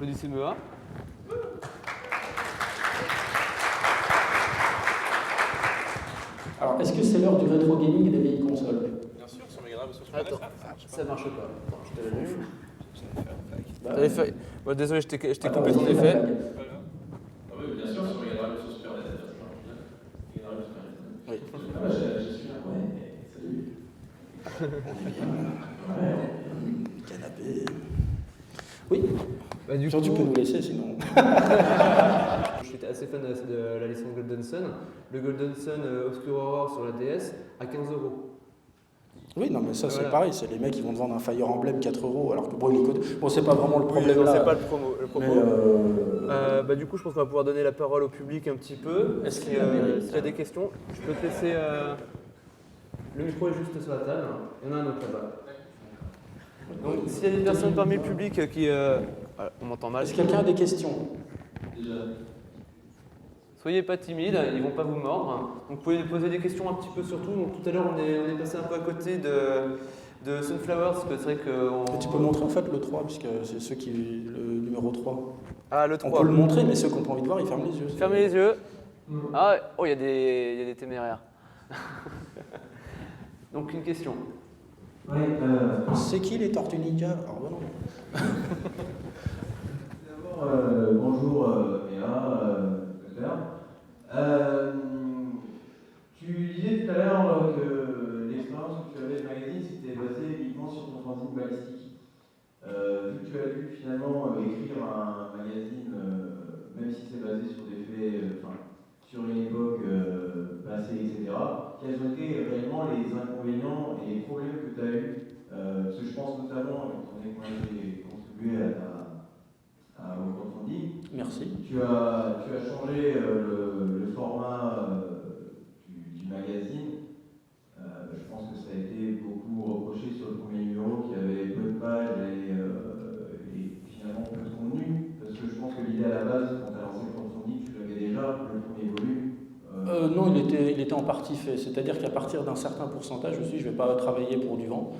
Applaudissez-moi. Alors, est-ce que c'est l'heure du rétro gaming et des vieilles consoles? Bien sûr, sur Mega Drive ou sur Super Attends, NES. ça marche pas. Attends, je te l'allume. Bah, Fait... Bon, désolé, je t'ai attends, coupé ton vas-y, fais effet. la blague. Ah oui, bien sûr, sur Mega Drive ou sur Super NES. Mega Drive ou Super NES. Oui. Ah bah, je suis là, ouais, salut. On est bien là. Ouais. Canapé. Oui. Bah, du Tu coup, peux nous laisser sinon. j'étais assez fan de la licence Golden Sun. Le Golden Sun Obscure Horror sur la DS à 15 €. Oui, non, mais ça c'est Voilà. pareil, c'est les mecs qui vont te vendre un Fire Emblem 4 €, alors que bon, bon c'est pas vraiment le problème Oui, là. c'est pas le propos. Mais Bah, du coup, je pense qu'on va pouvoir donner la parole au public un petit peu. Est-ce qu'il y a S'il y a des questions, je peux te laisser. Le micro est juste sur la table. Il y en a un autre là-bas. Donc, s'il y a des personnes parmi le public qui. On m'entend mal. est-ce que quelqu'un a des questions? Soyez pas timide, ils vont pas vous mordre. Donc, vous pouvez poser des questions un petit peu sur tout. Donc, tout à l'heure, on est passé un peu à côté de Sunflower, parce que c'est vrai que. Et tu peux montrer en fait le 3, puisque c'est ceux qui. Le numéro 3. Ah, le On 3. peut le montrer, mais ceux qui n'ont pas envie de voir, ils ferment les yeux. Fermez les yeux. Ah, oh, il y a des téméraires. Donc, une question. Oui, C'est qui les Tortues Ninja? Alors, bah non. d'abord, bonjour Méa, docteur. Tu disais tout à l'heure que l'expérience que tu avais de magazine c'était basé uniquement sur ton fanzine balistique. Vu que tu as dû finalement écrire un magazine, même si c'est basé sur des faits, sur une époque passée, etc., quels ont été réellement les inconvénients et les problèmes que tu as eus? Parce que je pense notamment, étant donné que moi j'ai contribué au Contrendi, Merci. tu as changé le format du magazine. Je pense que ça a été beaucoup reproché sur le premier numéro qui avait peu de pages et finalement peu de contenu. Parce que je pense que l'idée à la base, quand tu as lancé le Contrendi, tu l'avais déjà, le premier volume. Non, il était en partie fait. C'est-à-dire qu'à partir d'un certain pourcentage, je ne vais pas travailler pour du vent.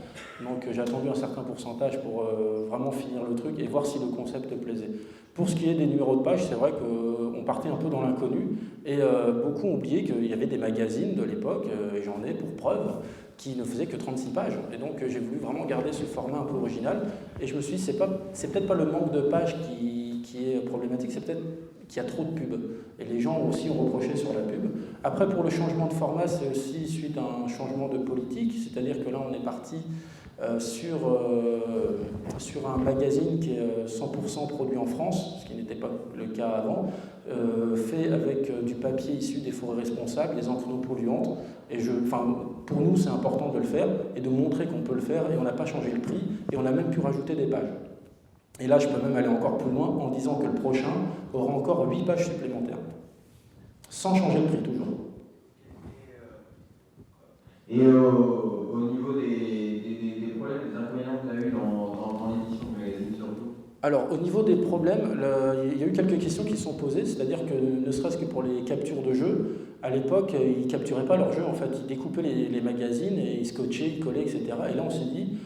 Donc j'ai attendu un certain pourcentage pour vraiment finir le truc et voir si le concept plaisait. Pour ce qui est des numéros de page, c'est vrai qu'on partait un peu dans l'inconnu. Et beaucoup ont oublié qu'il y avait des magazines de l'époque, et j'en ai pour preuve, qui ne faisaient que 36 pages. Et donc j'ai voulu vraiment garder ce format un peu original. Et je me suis dit, c'est peut-être pas le manque de pages qui est problématique, c'est peut-être qu'il y a trop de pubs. Et les gens aussi ont reproché sur la pub. Après, pour le changement de format, c'est aussi suite à un changement de politique, c'est-à-dire que là, on est parti sur un magazine qui est 100% produit en France, ce qui n'était pas le cas avant, fait avec du papier issu des forêts responsables, des encres non polluantes. Et pour nous, c'est important de le faire et de montrer qu'on peut le faire. Et on n'a pas changé le prix et on a même pu rajouter des pages. Et là, je peux même aller encore plus loin en disant que le prochain aura encore 8 pages supplémentaires, sans changer le prix toujours. Et au niveau des problèmes, des inconvénients que tu as eu dans l'édition du magazine surtout? Alors, au niveau des problèmes, il y a eu quelques questions qui sont posées, c'est-à-dire que ne serait-ce que pour les captures de jeux, à l'époque, ils ne capturaient pas leurs jeux, en fait, ils découpaient les magazines et ils scotchaient, ils collaient, etc. Et là, on s'est dit,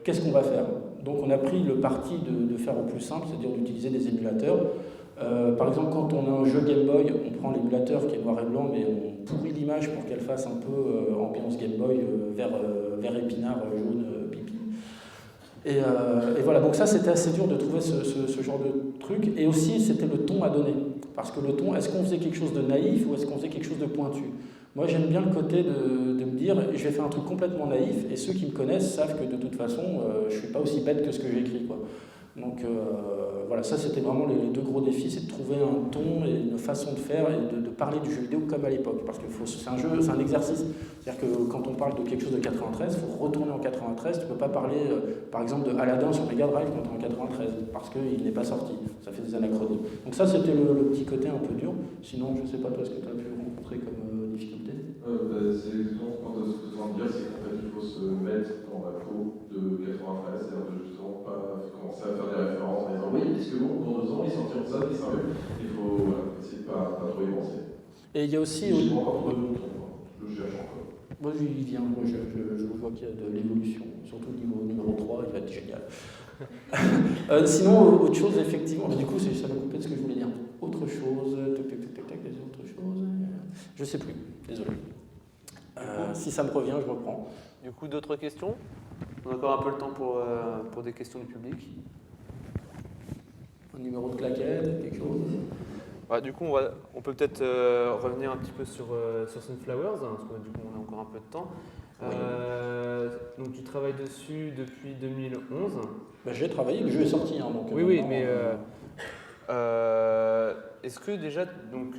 qu'est-ce qu'on va faire? Donc, on a pris le parti de faire au plus simple, c'est-à-dire d'utiliser des émulateurs. Par exemple, quand on a un jeu Game Boy, on prend l'émulateur qui est noir et blanc, mais on pourrit l'image pour qu'elle fasse un peu ambiance Game Boy, vert épinard, jaune, pipi. Et voilà, donc ça c'était assez dur de trouver ce genre de truc. Et aussi, c'était le ton à donner. Parce que le ton, est-ce qu'on faisait quelque chose de naïf ou est-ce qu'on faisait quelque chose de pointu? Moi, j'aime bien le côté de me dire, je vais faire un truc complètement naïf, et ceux qui me connaissent savent que de toute façon, je ne suis pas aussi bête que ce que j'écris, quoi. Donc voilà, ça c'était vraiment les deux gros défis, c'est de trouver un ton et une façon de faire et de parler du jeu vidéo comme à l'époque. Parce que c'est un exercice. C'est-à-dire que quand on parle de quelque chose de 93, il faut retourner en 93. Tu ne peux pas parler par exemple de Aladdin sur Mega Drive quand tu es en 93, parce qu'il n'est pas sorti. Ça fait des anachronismes. Donc ça c'était le petit côté un peu dur. Sinon, je ne sais pas toi ce que tu as pu rencontrer comme difficulté. C'est exactement ce que tu viens de dire, c'est qu'en fait il faut se mettre dans la peau de 93, c'est-à-dire de justement pas commencer à faire des références en disant oui, parce que bon, dans 2 ans ils sortiront ça, des sérieux. Il faut essayer de pas trop y penser. Et il y a aussi. Je vois encore de mon temps, je cherche encore. Moi, il vient, je vois qu'il y a de l'évolution, surtout le niveau numéro 3, il va être génial. Sinon, autre chose, effectivement, du coup, ça m'a coupé de ce que je voulais dire. Autre chose, les autres choses, je sais plus, désolé. Si ça me revient, je reprends. Du coup, d'autres questions? On a encore un peu le temps pour des questions du public. Un numéro de claquette, quelque chose. Ouais, du coup, on peut peut-être revenir un petit peu sur Sunflowers, hein, parce que du coup, on a encore un peu de temps. Oui. Donc, tu travailles dessus depuis 2011. Bah, j'ai travaillé, le jeu est sorti. Hein, donc, Oui, mais est-ce que déjà, donc,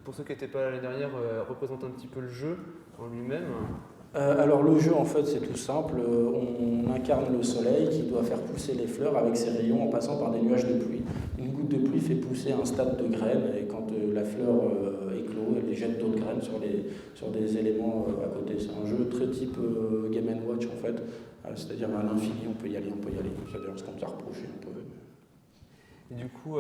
pour ceux qui n'étaient pas là l'année dernière, représente un petit peu le jeu en lui-même? Alors le jeu en fait c'est tout simple, on incarne le soleil qui doit faire pousser les fleurs avec ses rayons en passant par des nuages de pluie. Une goutte de pluie fait pousser un stade de graines et quand la fleur éclot, elle jette d'autres graines sur des éléments à côté. C'est un jeu très type Game & Watch en fait, c'est-à-dire à l'infini on peut y aller. C'est-à-dire ce qu'on t'a reproché un peu. Et du coup,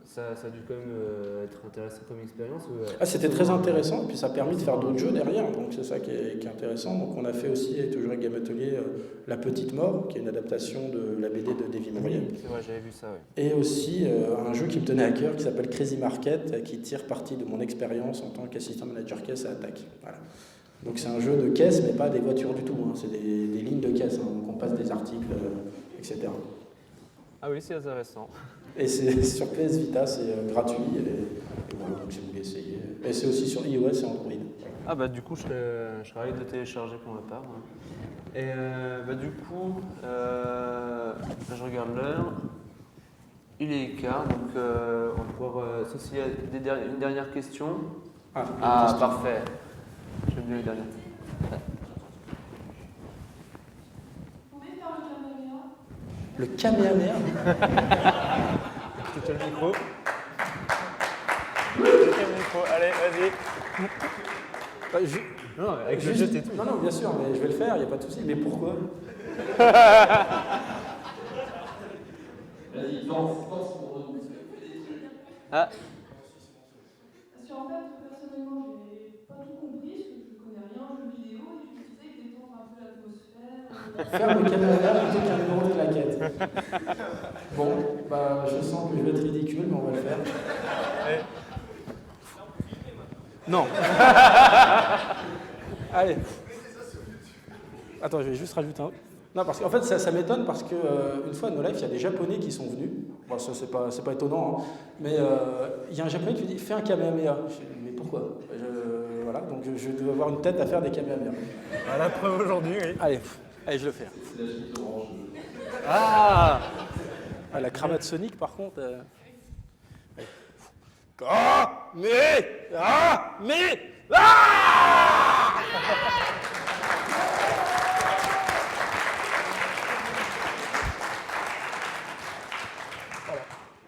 ça a dû quand même être intéressant comme expérience C'était très intéressant et puis ça a permis de faire d'autres jeux derrière, donc c'est ça qui est intéressant. Donc on a fait aussi, toujours avec Game Atelier, La Petite Mort, qui est une adaptation de la BD de Davy Mourier. C'est vrai, j'avais vu ça, oui. Et aussi un jeu qui me tenait à cœur qui s'appelle Crazy Market, qui tire parti de mon expérience en tant qu'assistant manager caisse à Attaque. Voilà. Donc c'est un jeu de caisse, mais pas des voitures du tout, hein. C'est des lignes de caisse, hein. Donc on passe des articles, etc. Ah oui, c'est intéressant. Et c'est sur PS Vita, c'est gratuit, et voilà, donc si vous voulez essayer. Et c'est aussi sur iOS et Android. Ah bah du coup, je serais ravi de le télécharger pour ma part. Et bah du coup, là, je regarde l'heure. Il est quart, donc on va pouvoir... sauf s'il y a une dernière question. Question. Parfait. J'aime bien les dernières. Le Kamehameha. Tu as le micro. Le micro. Allez, vas-y. Non, avec le jeu et tout. Non, bien sûr, mais je vais le faire, il n'y a pas de souci. Mais pourquoi? Vas-y, danse pour nous. Ah. Parce qu'en fait, personnellement, j'ai pas tout compris, parce que je connais rien aux jeux vidéo, et je me disais que détendre un peu l'atmosphère. Faire le Kamehameha plutôt qu'un numéro de claquette. Bon, bah, je sens que je vais être ridicule, mais on va le faire. Non. Allez. Attends, je vais juste rajouter un. Non, parce qu'en fait, ça m'étonne parce que une fois à No Life, il y a des Japonais qui sont venus. Bon, ça, c'est pas étonnant, hein. Mais il y a un Japonais qui me dit fais un Kamehameha. Je dis, mais pourquoi? Voilà, donc je dois avoir une tête à faire des Kamehameha. À la preuve aujourd'hui, oui. Allez, je le fais. C'est la suite orange. Ah. La cravate Sonic, par contre. Allez.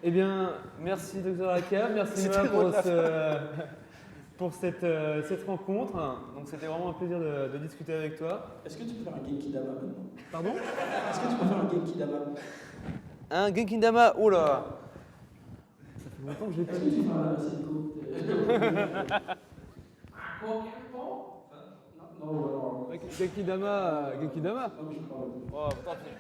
Eh bien, merci Dr Aka, merci Noah pour cette rencontre. Donc c'était vraiment un plaisir de discuter avec toi. Est-ce que tu peux faire un Genki Dama maintenant? Pardon? Est-ce que tu peux faire un Genki Dama? Un Genkidama, oh là! Ça fait longtemps que je l'ai pas Est-ce vu. que tu fais un Senko? Non, Genkidama. non, je parle. Oh, tant pis.